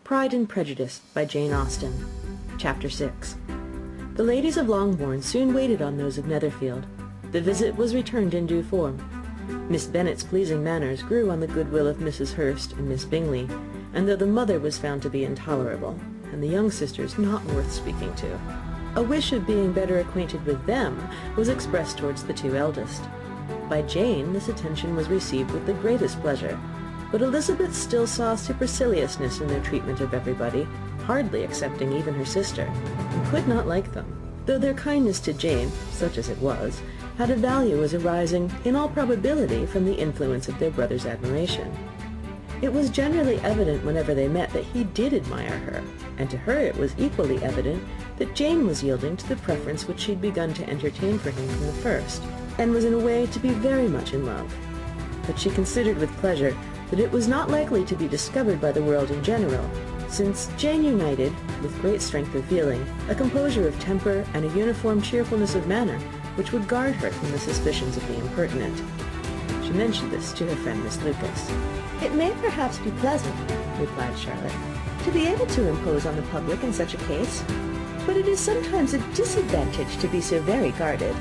Pride and Prejudice by Jane Austen. Chapter 6. The ladies of Longbourn soon waited on those of Netherfield. The visit was returned in due form. Miss Bennet's pleasing manners grew on the goodwill of Mrs. Hurst and Miss Bingley, and though the mother was found to be intolerable, and the young sisters not worth speaking to, a wish of being better acquainted with them was expressed towards the two eldest. By Jane this attention was received with the greatest pleasure, but Elizabeth still saw superciliousness in their treatment of everybody, hardly excepting even her sister, and could not like them, though their kindness to Jane, such as it was, had a value as arising, in all probability, from the influence of their brother's admiration. It was generally evident whenever they met that he did admire her, and to her it was equally evident that Jane was yielding to the preference which she had begun to entertain for him from the first, and was in a way to be very much in love. But she considered with pleasure that it was not likely to be discovered by the world in general, since Jane united, with great strength of feeling, a composure of temper and a uniform cheerfulness of manner which would guard her from the suspicions of the impertinent. She mentioned this to her friend Miss Lucas. "It may perhaps be pleasant," replied Charlotte, "to be able to impose on the public in such a case, but it is sometimes a disadvantage to be so very guarded.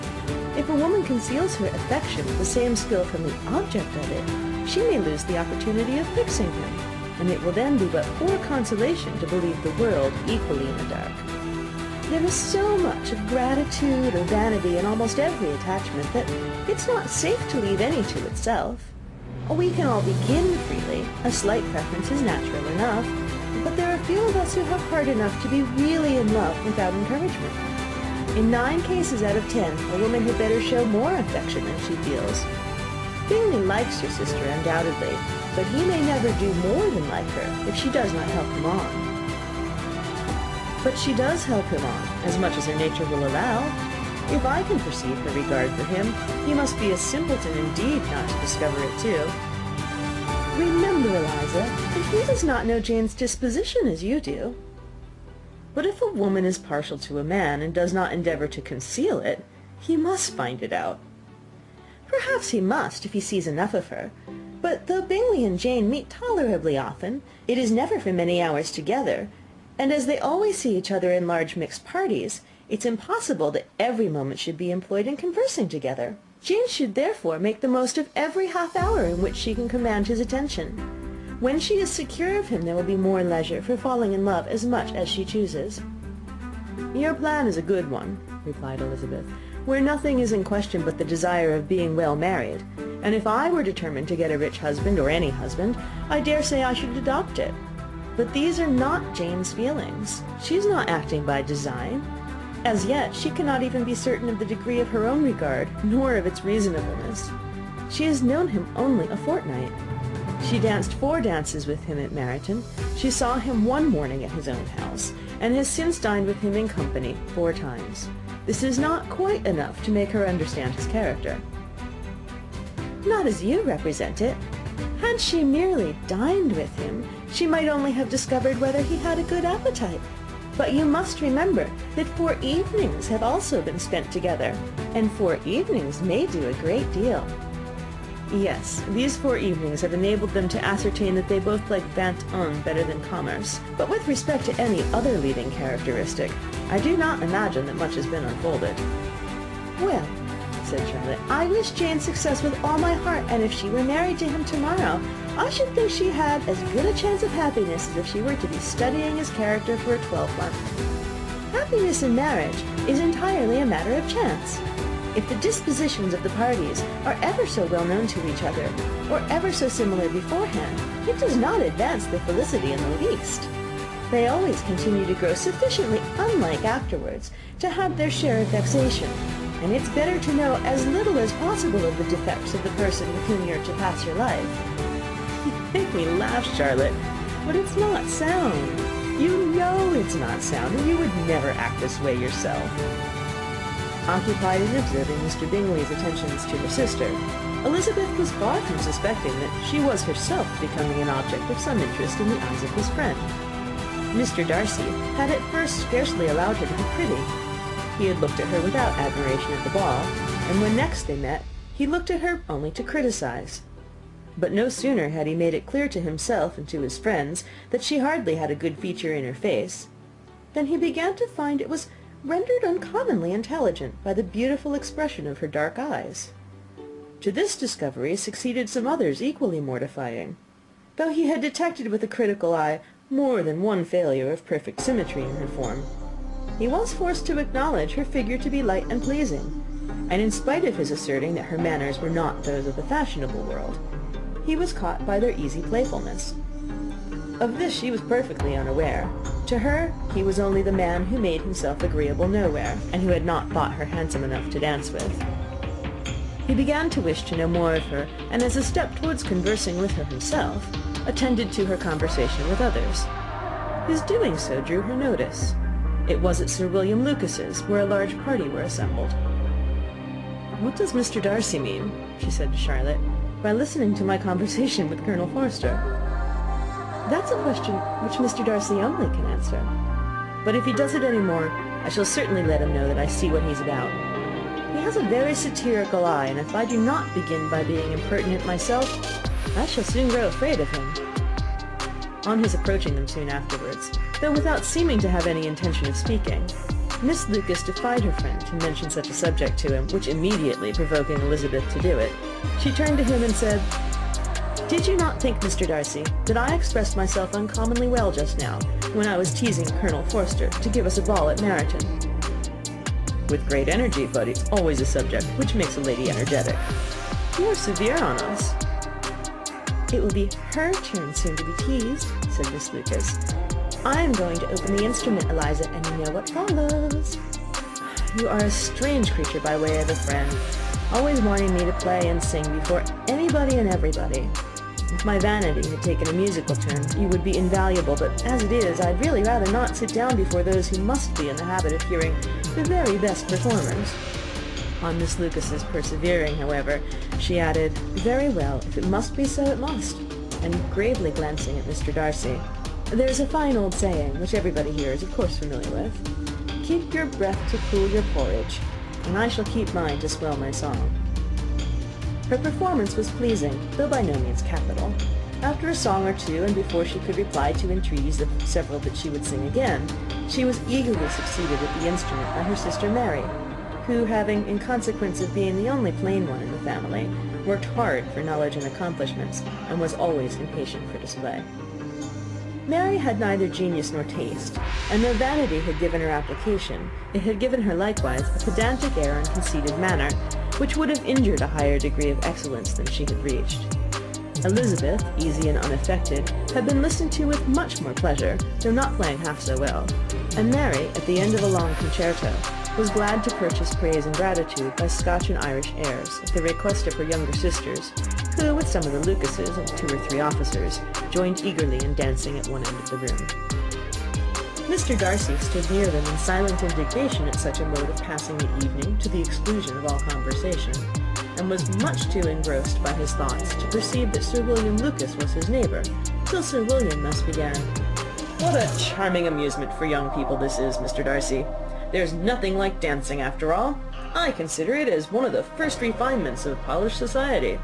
If a woman conceals her affection with the same skill from the object of it, she may lose the opportunity of fixing him, and it will then be but poor consolation to believe the world equally in the dark. There is so much of gratitude or vanity in almost every attachment that it's not safe to leave any to itself. We can all begin freely, a slight preference is natural enough, but there are few of us who have heart enough to be really in love without encouragement. In 9 cases out of 10, a woman had better show more affection than she feels. Bingley likes your sister undoubtedly, but he may never do more than like her if she does not help him on. But she does help him on, as much as her nature will allow. If I can perceive her regard for him, he must be a simpleton indeed not to discover it too. Remember, Eliza, that he does not know Jane's disposition as you do. But if a woman is partial to a man and does not endeavor to conceal it, he must find it out. Perhaps he must, if he sees enough of her. But though Bingley and Jane meet tolerably often, it is never for many hours together, and as they always see each other in large mixed parties, it's impossible that every moment should be employed in conversing together. Jane should therefore make the most of every half hour in which she can command his attention. When she is secure of him, there will be more leisure for falling in love as much as she chooses." "Your plan is a good one," replied Elizabeth, "where nothing is in question but the desire of being well married, and if I were determined to get a rich husband, or any husband, I dare say I should adopt it. But these are not Jane's feelings. She is not acting by design. As yet, she cannot even be certain of the degree of her own regard, nor of its reasonableness. She has known him only a fortnight. She danced 4 dances with him at Meryton. She saw him one morning at his own house, and has since dined with him in company 4 times. This is not quite enough to make her understand his character." "Not as you represent it. Had she merely dined with him, she might only have discovered whether he had a good appetite. But you must remember that 4 evenings have also been spent together, and 4 evenings may do a great deal." "Yes, these 4 evenings have enabled them to ascertain that they both like vingt-un better than commerce. But with respect to any other leading characteristic, I do not imagine that much has been unfolded." "Well," said Charlotte, "I wish Jane success with all my heart, and if she were married to him tomorrow, I should think she had as good a chance of happiness as if she were to be studying his character for a 12-month. Happiness in marriage is entirely a matter of chance. If the dispositions of the parties are ever so well known to each other, or ever so similar beforehand, it does not advance their felicity in the least. They always continue to grow sufficiently unlike afterwards to have their share of vexation, and it's better to know as little as possible of the defects of the person with whom you're to pass your life." "You make me laugh, Charlotte, but it's not sound. You know it's not sound, and you would never act this way yourself." Occupied in observing Mr. Bingley's attentions to her sister, Elizabeth was far from suspecting that she was herself becoming an object of some interest in the eyes of his friend. Mr. Darcy had at first scarcely allowed her to be pretty. He had looked at her without admiration at the ball, and when next they met, he looked at her only to criticize. But no sooner had he made it clear to himself and to his friends that she hardly had a good feature in her face, than he began to find it was rendered uncommonly intelligent by the beautiful expression of her dark eyes. To this discovery succeeded some others equally mortifying. Though he had detected with a critical eye more than one failure of perfect symmetry in her form, he was forced to acknowledge her figure to be light and pleasing, and in spite of his asserting that her manners were not those of the fashionable world, he was caught by their easy playfulness. Of this she was perfectly unaware. To her, he was only the man who made himself agreeable nowhere, and who had not thought her handsome enough to dance with. He began to wish to know more of her, and as a step towards conversing with her himself, attended to her conversation with others. His doing so drew her notice. It was at Sir William Lucas's, where a large party were assembled. "What does Mr. Darcy mean," she said to Charlotte, "by listening to my conversation with Colonel Forster?" "That's a question which Mr. Darcy only can answer. But if he does it any more, I shall certainly let him know that I see what he's about. He has a very satirical eye, and if I do not begin by being impertinent myself, I shall soon grow afraid of him." On his approaching them soon afterwards, though without seeming to have any intention of speaking, Miss Lucas defied her friend to mention such a subject to him, which immediately provoking Elizabeth to do it, she turned to him and said, "Did you not think, Mr. Darcy, that I expressed myself uncommonly well just now, when I was teasing Colonel Forster to give us a ball at Meryton?" "With great energy, but it's always a subject which makes a lady energetic." "You are severe on us." "It will be her turn soon to be teased," said Miss Lucas. "I am going to open the instrument, Eliza, and you know what follows." "You are a strange creature by way of a friend, always wanting me to play and sing before anybody and everybody. If my vanity had taken a musical turn, you would be invaluable, but as it is, I'd really rather not sit down before those who must be in the habit of hearing the very best performers." On Miss Lucas's persevering, however, she added, "Very well, if it must be so, it must," and gravely glancing at Mr. Darcy, "There's a fine old saying, which everybody here is of course familiar with, 'Keep your breath to cool your porridge,' and I shall keep mine to swell my song." Her performance was pleasing, though by no means capital. After a song or two, and before she could reply to entreaties of several that she would sing again, she was eagerly succeeded at the instrument by her sister Mary, who, having, in consequence of being the only plain one in the family, worked hard for knowledge and accomplishments, and was always impatient for display. Mary had neither genius nor taste, and though vanity had given her application, it had given her likewise a pedantic air and conceited manner, which would have injured a higher degree of excellence than she had reached. Elizabeth, easy and unaffected, had been listened to with much more pleasure, though not playing half so well, and Mary, at the end of a long concerto, was glad to purchase praise and gratitude by Scotch and Irish airs, at the request of her younger sisters, who, with some of the Lucases and 2 or 3 officers, joined eagerly in dancing at one end of the room. Mr. Darcy stood near them in silent indignation at such a mode of passing the evening, to the exclusion of all conversation, and was much too engrossed by his thoughts to perceive that Sir William Lucas was his neighbour, till Sir William thus began, "What a charming amusement for young people this is, Mr. Darcy. There's nothing like dancing, after all. I consider it as one of the first refinements of polished society."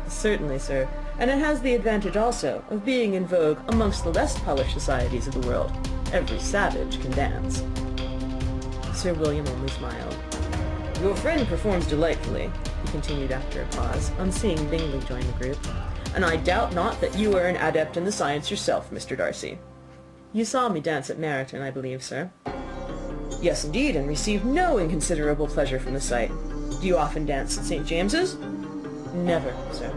"Certainly, sir, and it has the advantage also of being in vogue amongst the less polished societies of the world. Every savage can dance." Sir William only smiled. "Your friend performs delightfully," he continued after a pause, on seeing Bingley join the group, "and I doubt not that you are an adept in the science yourself, Mr. Darcy." "You saw me dance at Meryton, I believe, sir?" "Yes, indeed, and received no inconsiderable pleasure from the sight. Do you often dance at St. James's?" "Never, sir."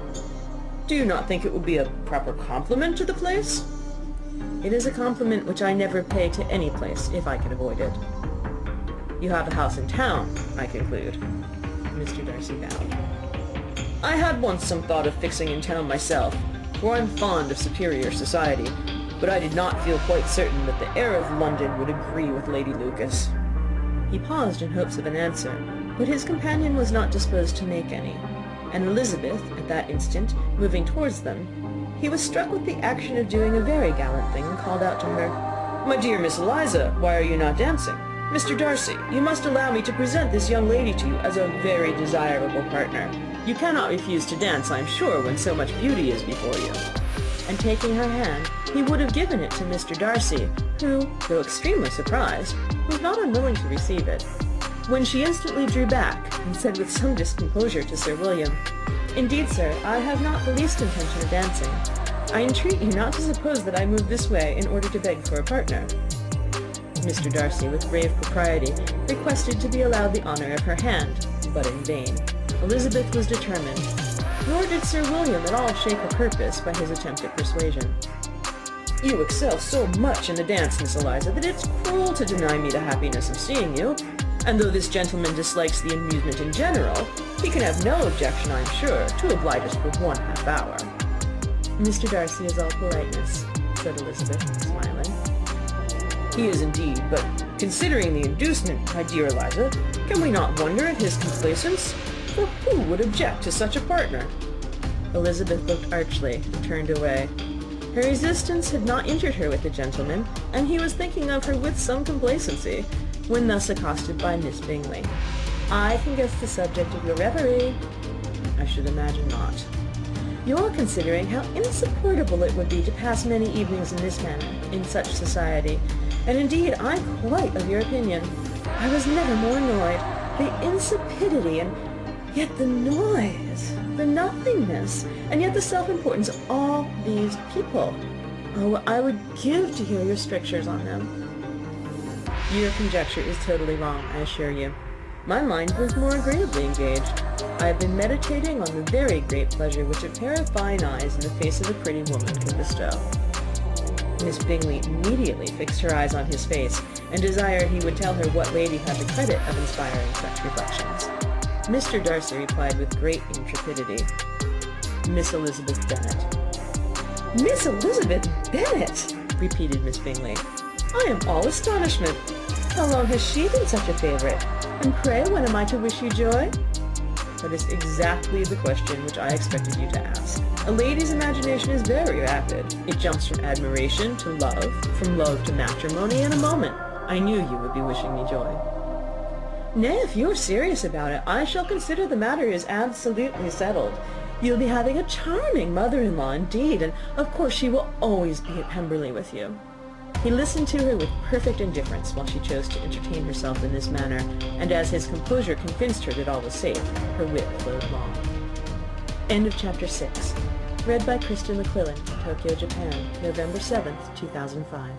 "Do you not think it would be a proper compliment to the place?" "It is a compliment which I never pay to any place, if I can avoid it." "You have a house in town, I conclude?" Mr. Darcy bowed. "I had once some thought of fixing in town myself, for I'm fond of superior society, but I did not feel quite certain that the air of London would agree with Lady Lucas." He paused in hopes of an answer, but his companion was not disposed to make any, and Elizabeth, at that instant, moving towards them, he was struck with the action of doing a very gallant thing, and called out to her, "My dear Miss Eliza, why are you not dancing?" Mr. Darcy, you must allow me to present this young lady to you as a very desirable partner. You cannot refuse to dance, I'm sure, when so much beauty is before you." And taking her hand, he would have given it to Mr. Darcy, who, though extremely surprised, was not unwilling to receive it, when she instantly drew back, and said with some discomposure to Sir William, "Indeed, sir, I have not the least intention of dancing. I entreat you not to suppose that I move this way in order to beg for a partner." Mr. Darcy, with grave propriety, requested to be allowed the honour of her hand, but in vain. Elizabeth was determined, nor did Sir William at all shake her purpose by his attempt at persuasion. "You excel so much in the dance, Miss Eliza, that it's cruel to deny me the happiness of seeing you, and though this gentleman dislikes the amusement in general, he can have no objection, I'm sure, to oblige us for 1/2 hour." "Mr. Darcy is all politeness," said Elizabeth, smiling. "He is indeed, but considering the inducement, my dear Eliza, can we not wonder at his complaisance? For who would object to such a partner?" Elizabeth looked archly and turned away. Her resistance had not injured her with the gentleman, and he was thinking of her with some complacency, when thus accosted by Miss Bingley. "I can guess the subject of your reverie." "I should imagine not." "You're considering how insupportable it would be to pass many evenings in this manner, in such society. And indeed, I'm quite of your opinion. I was never more annoyed. The insipidity, and yet the noise, the nothingness, and yet the self-importance of all these people. Oh, I would give to hear your strictures on them." "Your conjecture is totally wrong, I assure you. My mind was more agreeably engaged. I have been meditating on the very great pleasure which a pair of fine eyes in the face of a pretty woman can bestow." Miss Bingley immediately fixed her eyes on his face, and desired he would tell her what lady had the credit of inspiring such reflections. Mr. Darcy replied with great intrepidity, "Miss Elizabeth Bennet." "Miss Elizabeth Bennet!" repeated Miss Bingley. "I am all astonishment. How long has she been such a favourite? And pray, when am I to wish you joy?" "That is exactly the question which I expected you to ask. A lady's imagination is very rapid. It jumps from admiration to love, from love to matrimony in a moment. I knew you would be wishing me joy." "Nay, if you are serious about it, I shall consider the matter is absolutely settled. You'll be having a charming mother-in-law indeed, and of course she will always be at Pemberley with you." He listened to her with perfect indifference while she chose to entertain herself in this manner, and as his composure convinced her that all was safe, her wit flowed long. End of Chapter 6. Read by Kristen McQuillan, Tokyo, Japan, November 7th, 2005.